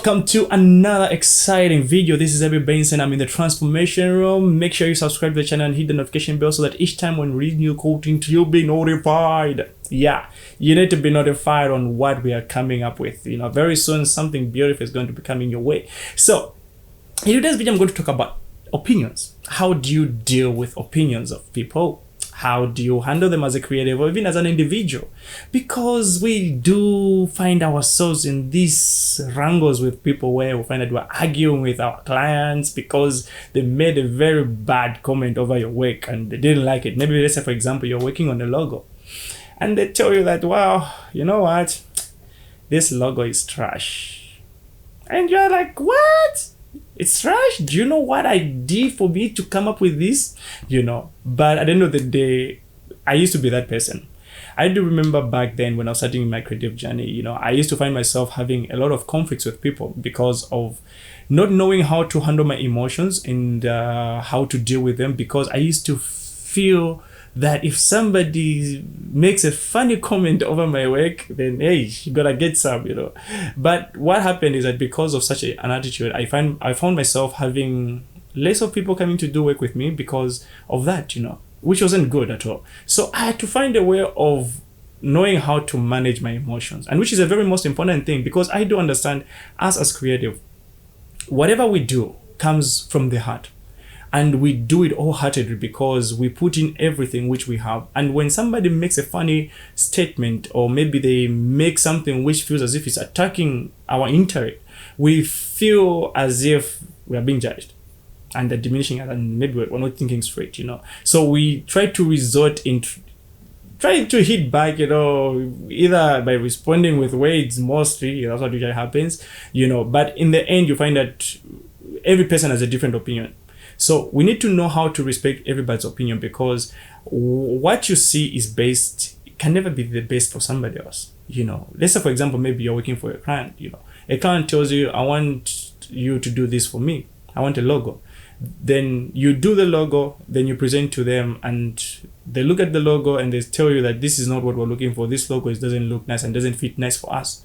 Welcome to another exciting video. This is Abby Benson. I'm in the transformation room. Make sure you subscribe to the channel and hit the notification bell so that each time when we release new content, you'll be notified. Yeah, you need to be notified on what we are coming up with. You know, very soon something beautiful is going to be coming your way. So, in today's video, I'm going to talk about opinions. How do you deal with opinions of people? How do you handle them as a creative or even as an individual? Because we do find ourselves in these wrangles with people where we find that we're arguing with our clients because they made a very bad comment over your work and they didn't like it. Maybe let's say, for example, you're working on a logo and they tell you that, well, you know what? This logo is trash. And you're like, what? It's trash? Do you know what I did for me to come up with this? You know, but at the end of the day, I used to be that person. I do remember back then when I was starting my creative journey, you know, I used to find myself having a lot of conflicts with people because of not knowing how to handle my emotions and how to deal with them, because I used to feel that if somebody makes a funny comment over my work, then hey, you gotta get some, you know. But what happened is that because of such an attitude, I found myself having less of people coming to do work with me because of that, you know, which wasn't good at all. So I had to find a way of knowing how to manage my emotions, and which is a very most important thing, because I do understand us as creative, whatever we do comes from the heart. And we do it wholeheartedly because we put in everything which we have. And when somebody makes a funny statement, or maybe they make something which feels as if it's attacking our intellect, we feel as if we are being judged and they're diminishing us, and maybe we're not thinking straight, you know. So we try to resort in trying to hit back, you know, either by responding with words mostly. That's what usually happens, you know. But in the end, you find that every person has a different opinion. So we need to know how to respect everybody's opinion, because what you see is based, can never be the best for somebody else. You know, let's say, for example, maybe you're working for a client, you know, a client tells you, I want you to do this for me. I want a logo. Then you do the logo, then you present to them and they look at the logo and they tell you that this is not what we're looking for. This logo doesn't look nice and doesn't fit nice for us.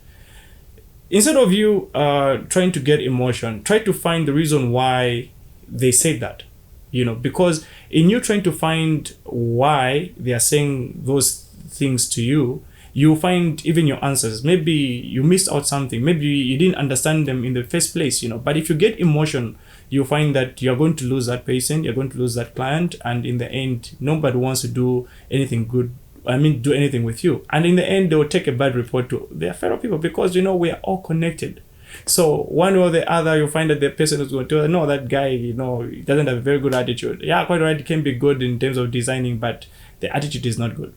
Instead of you trying to get emotion, try to find the reason why they said that, you know, because in you trying to find why they are saying those things to you, you find even your answers. Maybe you missed out something. Maybe you didn't understand them in the first place, you know. But if you get emotion, you find that you're going to lose that patient, you're going to lose that client, and in the end, nobody wants to do anything good. Do anything with you. And in the end, they will take a bad report to their fellow people, because, you know, we are all connected. So one or the other, you find that the person is going to tell, no, that guy, you know, he doesn't have a very good attitude. Yeah, quite right, it can be good in terms of designing, but the attitude is not good.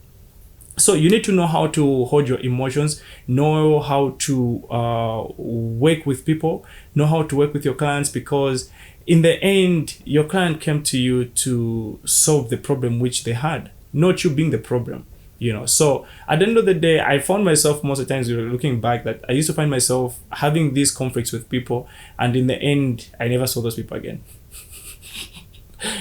So you need to know how to hold your emotions, know how to work with people, know how to work with your clients, because in the end, your client came to you to solve the problem which they had, not you being the problem. You know, so at the end of the day, I found myself most of the times, looking back, that I used to find myself having these conflicts with people, and in the end, I never saw those people again.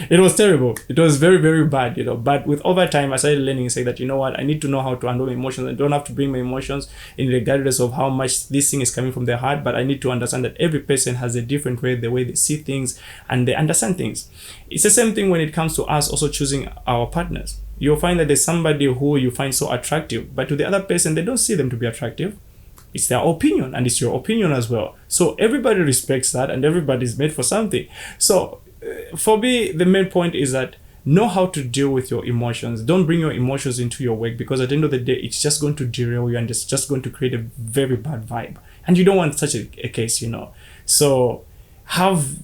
It was terrible. It was very, very bad, you know. But with over time, I started learning and say that, you know what, I need to know how to handle my emotions. I don't have to bring my emotions in regardless of how much this thing is coming from their heart, but I need to understand that every person has a different way, the way they see things and they understand things. It's the same thing when it comes to us also choosing our partners. You'll find that there's somebody who you find so attractive, but to the other person, they don't see them to be attractive. It's their opinion, and it's your opinion as well. So everybody respects that, and everybody's made for something. So for me, the main point is that know how to deal with your emotions. Don't bring your emotions into your work, because at the end of the day, it's just going to derail you, and it's just going to create a very bad vibe. And you don't want such a case, you know. So have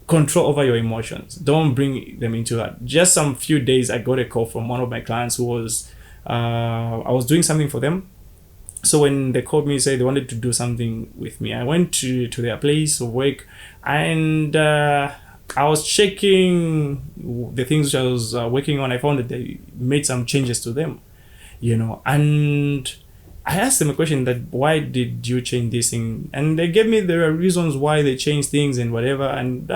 control over your emotions. Don't bring them into that. Just some few days, I got a call from one of my clients who was, I was doing something for them. So when they called me, said they wanted to do something with me, I went to their place of work, and I was checking the things I was working on. I found that they made some changes to them, you know, and I asked them a question that, why did you change this thing? And they gave me the reasons why they changed things and whatever. And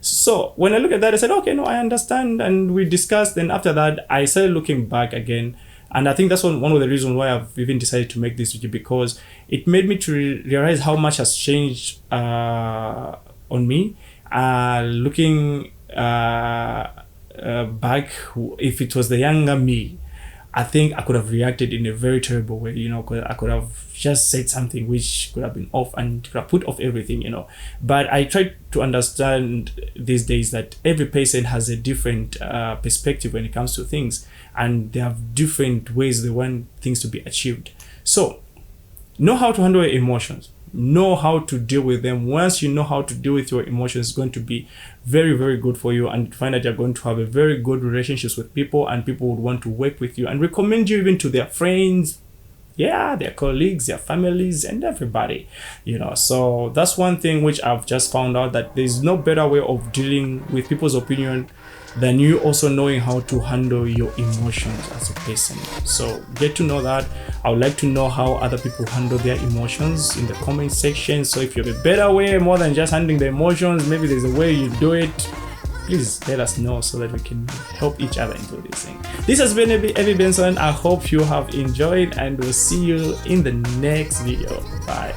so when I look at that, I said, okay, no, I understand. And we discussed. And after that, I started looking back again And I think that's one of the reasons why I've even decided to make this video, because it made me to realize how much has changed on me. Looking back, if it was the younger me, I think I could have reacted in a very terrible way, you know, because I could have just said something which could have been off and could have put off everything, you know. But I try to understand these days that every person has a different perspective when it comes to things, and they have different ways they want things to be achieved. So know how to handle your emotions. Know how to deal with them. Once you know how to deal with your emotions, it's going to be very, very good for you, and find that you're going to have a very good relationships with people, and people would want to work with you and recommend you even to their friends, their colleagues, their families, and everybody, you know. So that's one thing which I've just found out, that there's no better way of dealing with people's opinion than you also knowing how to handle your emotions as a person. So get to know that. I would like to know how other people handle their emotions in the comment section. So if you have a better way, more than just handling the emotions, maybe there's a way you do it, please let us know so that we can help each other into this thing. This has been Evie Benson. I hope you have enjoyed, and we'll see you in the next video. Bye.